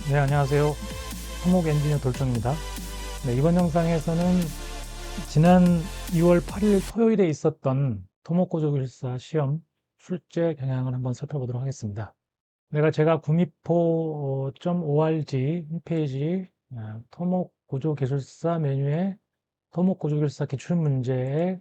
네, 안녕하세요. 토목 엔지니어 돌정입니다. 네, 이번 영상에서는 지난 2월 8일 토요일에 있었던 토목고조기술사 시험 출제 경향을 한번 살펴보도록 하겠습니다. 제가 구미포.org 홈페이지 토목고조기술사 메뉴에 토목고조기술사 기출문제에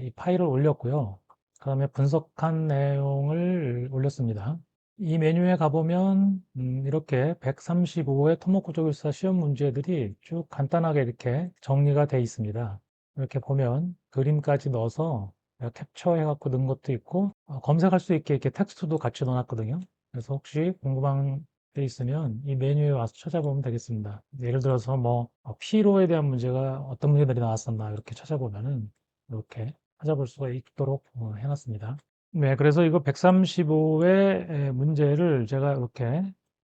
이 파일을 올렸고요. 그 다음에 분석한 내용을 올렸습니다. 이 메뉴에 가보면 이렇게 135의 토목구조교사 시험 문제들이 쭉 간단하게 이렇게 정리가 되어 있습니다. 이렇게 보면 그림까지 넣어서 캡처해 갖고 넣은 것도 있고 검색할 수 있게 이렇게 텍스트도 같이 넣어놨거든요. 그래서 혹시 궁금한 게 있으면 이 메뉴에 와서 찾아보면 되겠습니다. 예를 들어서 뭐 피로에 대한 문제가 어떤 문제들이 나왔었나 이렇게 찾아보면은 이렇게 찾아볼 수가 있도록 해놨습니다. 네, 그래서 이거 135의 문제를 제가 이렇게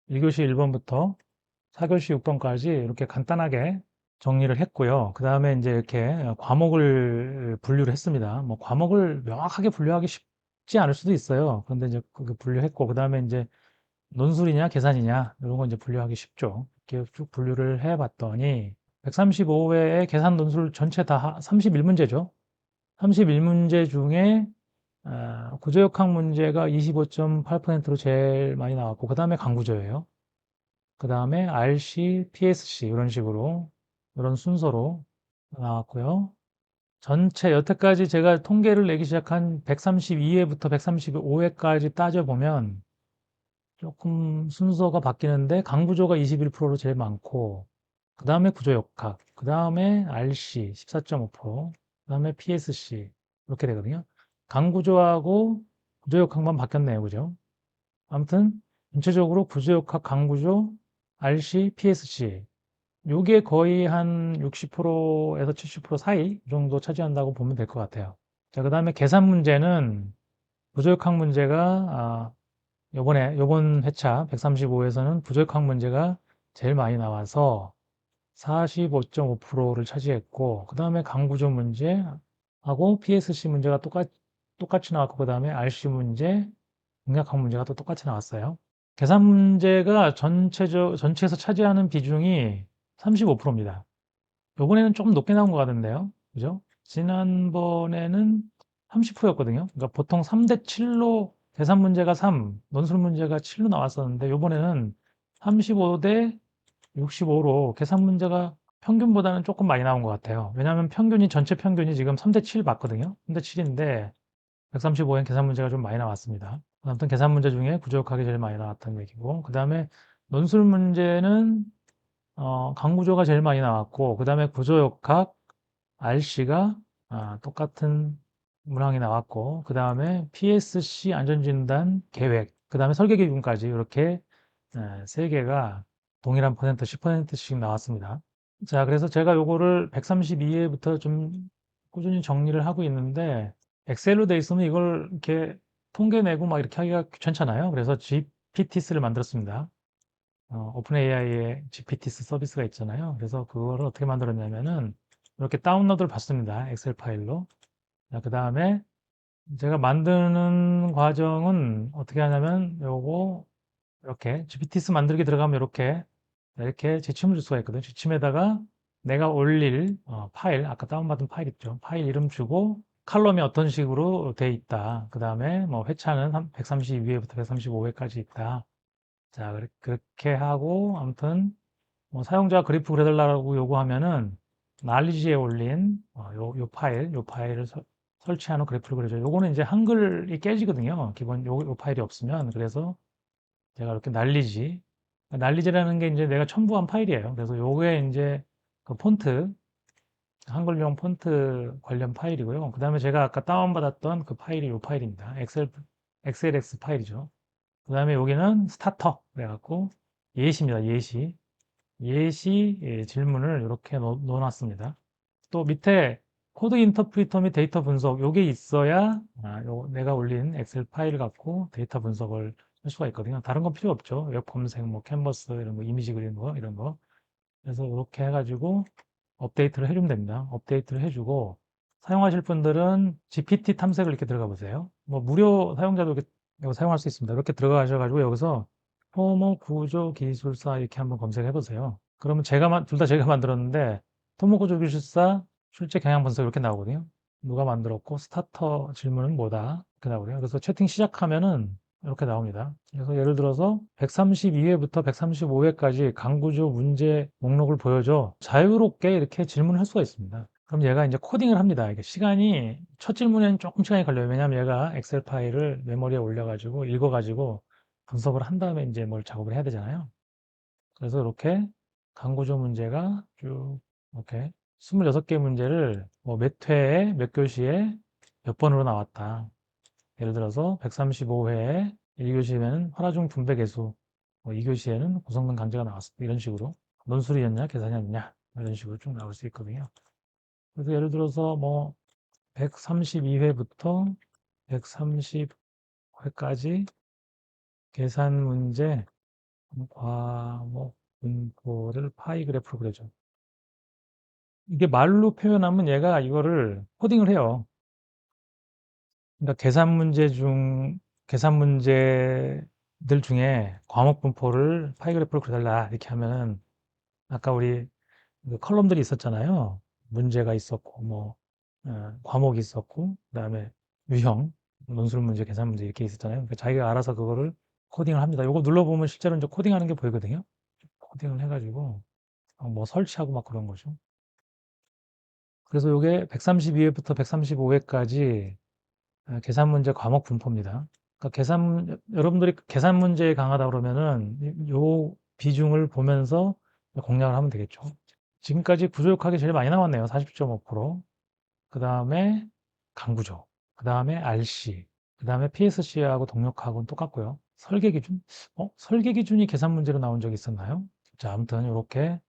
1교시 1번부터 4교시 6번까지 이렇게 간단하게 정리를 했고요. 그 다음에 이제 이렇게 과목을 분류를 했습니다. 뭐 과목을 명확하게 분류하기 쉽지 않을 수도 있어요. 그런데 이제 그 분류했고, 그 다음에 이제 논술이냐 계산이냐 이런 거 이제 분류하기 쉽죠. 이렇게 쭉 분류를 해봤더니 135회의 계산 논술 전체 다 31문제죠. 31문제 중에 구조역학 문제가 25.8%로 제일 많이 나왔고, 그 다음에 강구조예요. 그 다음에 RC, PSC 이런 식으로 이런 순서로 나왔고요. 전체 여태까지 제가 통계를 내기 시작한 132회부터 135회까지 따져보면 조금 순서가 바뀌는데 강구조가 21%로 제일 많고, 그 다음에 구조역학, 그 다음에 RC 14.5%, 그 다음에 PSC 이렇게 되거든요. 강구조하고 구조역학만 바뀌었네요. 그죠? 아무튼 전체적으로 구조역학, 강구조, RC, PSC 요게 거의 한 60%에서 70% 사이 정도 차지한다고 보면 될 것 같아요. 자, 그 다음에 계산 문제는 구조역학 문제가 요번 회차 135에서는 구조역학 문제가 제일 많이 나와서 45.5%를 차지했고, 그 다음에 강구조 문제하고 PSC 문제가 똑같이 나왔고, 그 다음에 RC 문제, 공략학 문제가 또 똑같이 나왔어요. 계산 문제가 전체에서 차지하는 비중이 35%입니다. 요번에는 조금 높게 나온 것 같은데요. 그죠? 지난번에는 30%였거든요. 그러니까 보통 3대 7로 계산 문제가 3, 논술 문제가 7로 나왔었는데, 요번에는 35대 65로 계산 문제가 평균보다는 조금 많이 나온 것 같아요. 왜냐하면 전체 평균이 지금 3대 7 맞거든요. 3대 7인데 135엔 계산 문제가 좀 많이 나왔습니다. 아무튼 계산 문제 중에 구조역학이 제일 많이 나왔다는 얘기고, 그 다음에 논술 문제는 강구조가 제일 많이 나왔고, 그 다음에 구조역학, RC가 똑같은 문항이 나왔고, 그 다음에 PSC 안전진단 계획, 그 다음에 설계기준까지 이렇게 세 개가 동일한 퍼센트 10%씩 나왔습니다. 자, 그래서 제가 요거를 132회부터 좀 꾸준히 정리를 하고 있는데, 엑셀로 돼 있으면 이걸 이렇게 통계 내고 막 이렇게 하기가 귀찮잖아요. 그래서 GPT스를 만들었습니다. 오픈 AI의 GPT스 서비스가 있잖아요. 그래서 그거를 어떻게 만들었냐면은 이렇게 다운로드를 받습니다. 엑셀 파일로. 그 다음에 제가 만드는 과정은 어떻게 하냐면 요거 이렇게 GPT스 만들기 들어가면 이렇게 지침을 줄 수가 있거든요. 지침에다가 내가 올릴 파일, 아까 다운받은 파일 있죠. 파일 이름 주고 칼럼이 어떤 식으로 돼 있다. 그 다음에 뭐 회차는 132회부터 135회까지 있다. 자, 그렇게 하고 아무튼 뭐 사용자 그래프를 해달라고 요구하면은 날리지에 올린 요 파일을 설치한 후 그래프를 그려줘요. 요거는 이제 한글이 깨지거든요. 기본 요 파일이 없으면. 그래서 제가 이렇게 날리지라는 게 이제 내가 첨부한 파일이에요. 그래서 요게 이제 그 폰트, 한글용 폰트 관련 파일이고요. 그 다음에 제가 아까 다운받았던 그 파일이 요 파일입니다. 엑셀X 파일이죠. 그 다음에 여기는 스타터 그래갖고 예시입니다. 예시 질문을 이렇게 넣어놨습니다. 또 밑에 코드 인터프리터 및 데이터 분석 요게 있어야 내가 올린 엑셀 파일 갖고 데이터 분석을 할 수가 있거든요. 다른 건 필요 없죠. 웹 검색, 뭐 캔버스 이런 거, 이미지 그리는 거 이런 거. 그래서 이렇게 해가지고 업데이트를 해주면 됩니다. 업데이트를 해주고 사용하실 분들은 GPT 탐색을 이렇게 들어가 보세요. 뭐 무료 사용자도 이렇게 사용할 수 있습니다. 이렇게 들어가셔가지고 여기서 토목 구조 기술사 이렇게 한번 검색해 보세요. 그러면 둘 다 제가 만들었는데 토목 구조 기술사 실제 경향 분석 이렇게 나오거든요. 누가 만들었고 스타터 질문은 뭐다 이렇게 나오고요. 그래서 채팅 시작하면은 이렇게 나옵니다. 그래서 예를 들어서 132회부터 135회까지 강구조 문제 목록을 보여줘. 자유롭게 이렇게 질문을 할 수가 있습니다. 그럼 얘가 이제 코딩을 합니다. 이게 시간이 첫 질문에는 조금 시간이 걸려요. 왜냐하면 얘가 엑셀 파일을 메모리에 올려가지고 읽어가지고 분석을 한 다음에 이제 뭘 작업을 해야 되잖아요. 그래서 이렇게 강구조 문제가 쭉 이렇게 26개 문제를 뭐 몇 회에 몇 교시에 몇 번으로 나왔다. 예를 들어서 135회에 1교시에는 활화중 분배 계수, 뭐 2교시에는 고성능 강제가 나왔습니다. 이런 식으로 논술이었냐 계산이었냐 이런 식으로 쭉 나올 수 있거든요. 그래서 예를 들어서 뭐 132회부터 130회까지 계산 문제 과목 분포를 파이 그래프로 그려줘. 이게 말로 표현하면 얘가 이거를 코딩을 해요. 그러니까 계산 문제들 중에 과목 분포를 파이 그래프로 그려달라 이렇게 하면은 아까 우리 그 컬럼들이 있었잖아요. 문제가 있었고 뭐 과목이 있었고 그다음에 유형, 논술 문제, 계산 문제 이렇게 있었잖아요. 그러니까 자기가 알아서 그거를 코딩을 합니다. 요거 눌러보면 실제로 이제 코딩하는 게 보이거든요. 코딩을 해가지고 뭐 설치하고 막 그런 거죠. 그래서 요게 132회부터 135회까지 계산 문제 과목 분포입니다. 그러니까 여러분들이 계산 문제에 강하다 그러면은 요 비중을 보면서 공략을 하면 되겠죠. 지금까지 구조역학이 제일 많이 나왔네요. 40.5%. 그 다음에 강구조. 그 다음에 RC. 그 다음에 PSC하고 동력학은 똑같고요. 설계 기준? 설계 기준이 계산 문제로 나온 적이 있었나요? 자, 아무튼 이렇게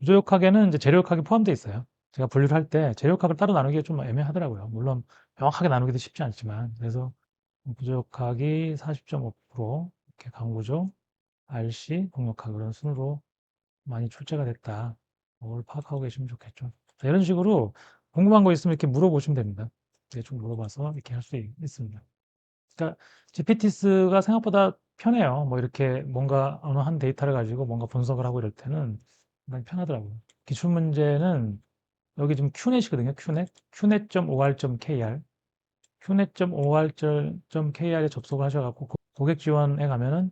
구조역학에는 이제 재료역학이 포함되어 있어요. 제가 분류를 할 때 재료역학을 따로 나누기가 좀 애매하더라고요. 물론 명확하게 나누기도 쉽지 않지만 그래서 구조역학이 40.5% 이렇게 강구조, RC, 동역학 이런 순으로 많이 출제가 됐다. 그걸 파악하고 계시면 좋겠죠. 자, 이런 식으로 궁금한 거 있으면 이렇게 물어보시면 됩니다. 대충 물어봐서 이렇게 할 수 있습니다. 그러니까 GPT스가 생각보다 편해요. 뭐 이렇게 뭔가 어느 한 데이터를 가지고 뭔가 분석을 하고 이럴 때는 많이 편하더라고요. 기출 문제는 여기 지금 큐넷이거든요. 큐넷. qnet.or.kr. qnet.or.kr에 접속을 하셔갖고 고객 지원에 가면은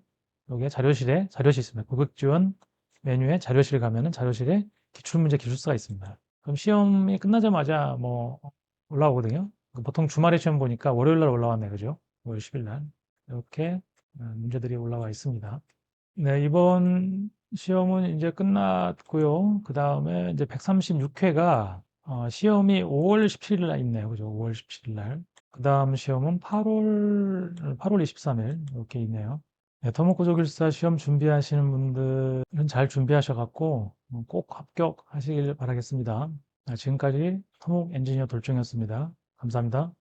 여기에 자료실 있습니다. 고객 지원 메뉴에 자료실에 가면은 자료실에 기출문제 기출서가 있습니다. 그럼 시험이 끝나자마자 뭐 올라오거든요. 보통 주말에 시험 보니까 월요일 날 올라왔네, 그죠? 5월 10일 날. 이렇게 문제들이 올라와 있습니다. 네, 이번 시험은 이제 끝났고요. 그 다음에 이제 136회가 시험이 5월 17일 날 있네요. 그죠? 5월 17일 날. 그 다음 시험은 8월 23일 이렇게 있네요. 네, 토목구조기술사 시험 준비하시는 분들은 잘 준비하셔갖고 꼭 합격하시길 바라겠습니다. 지금까지 토목 엔지니어 돌정이었습니다. 감사합니다.